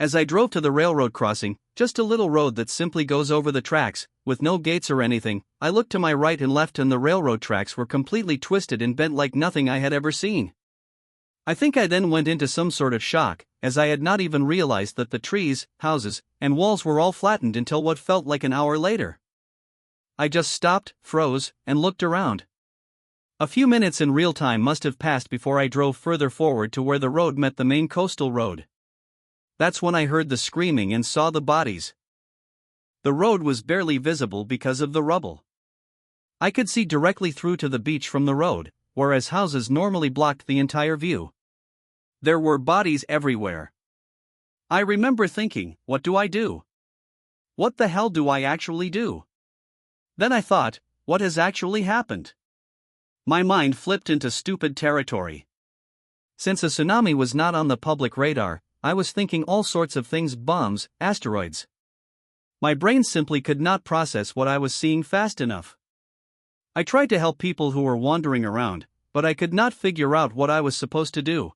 As I drove to the railroad crossing, just a little road that simply goes over the tracks, with no gates or anything, I looked to my right and left and the railroad tracks were completely twisted and bent like nothing I had ever seen. I think I then went into some sort of shock, as I had not even realized that the trees, houses, and walls were all flattened until what felt like an hour later. I just stopped, froze, and looked around. A few minutes in real time must have passed before I drove further forward to where the road met the main coastal road. That's when I heard the screaming and saw the bodies. The road was barely visible because of the rubble. I could see directly through to the beach from the road, whereas houses normally blocked the entire view. There were bodies everywhere. I remember thinking, what do I do? What the hell do I actually do? Then I thought, what has actually happened? My mind flipped into stupid territory. Since a tsunami was not on the public radar, I was thinking all sorts of things: bombs, asteroids. My brain simply could not process what I was seeing fast enough. I tried to help people who were wandering around, but I could not figure out what I was supposed to do.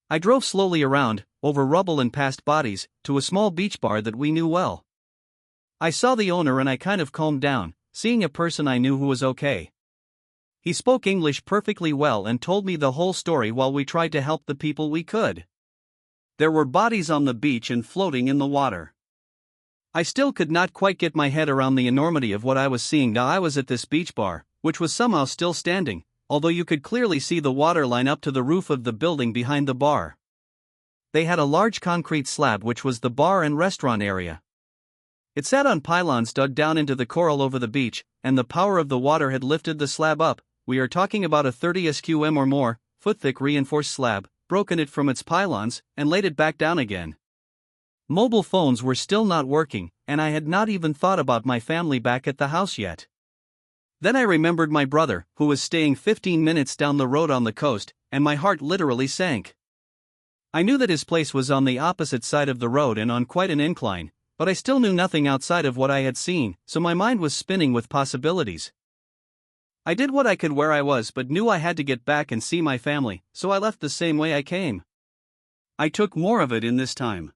I drove slowly around, over rubble and past bodies, to a small beach bar that we knew well. I saw the owner and I kind of calmed down, seeing a person I knew who was okay. He spoke English perfectly well and told me the whole story while we tried to help the people we could. There were bodies on the beach and floating in the water. I still could not quite get my head around the enormity of what I was seeing. Now I was at this beach bar, which was somehow still standing, although you could clearly see the water line up to the roof of the building behind the bar. They had a large concrete slab which was the bar and restaurant area. It sat on pylons dug down into the coral over the beach, and the power of the water had lifted the slab up. We are talking about a 30 SQM or more, foot-thick reinforced slab, broken it from its pylons, and laid it back down again. Mobile phones were still not working, and I had not even thought about my family back at the house yet. Then I remembered my brother, who was staying 15 minutes down the road on the coast, and my heart literally sank. I knew that his place was on the opposite side of the road and on quite an incline, but I still knew nothing outside of what I had seen, so my mind was spinning with possibilities. I did what I could where I was but knew I had to get back and see my family, so I left the same way I came. I took more of it in this time.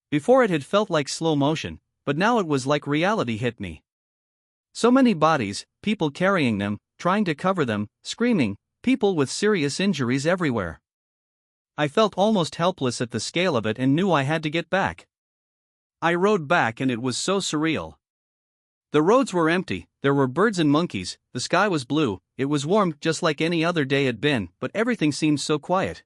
Before it had felt like slow motion, but now it was like reality hit me. So many bodies, people carrying them, trying to cover them, screaming, people with serious injuries everywhere. I felt almost helpless at the scale of it and knew I had to get back. I rode back and it was so surreal. The roads were empty, there were birds and monkeys, the sky was blue, it was warm just like any other day had been, but everything seemed so quiet.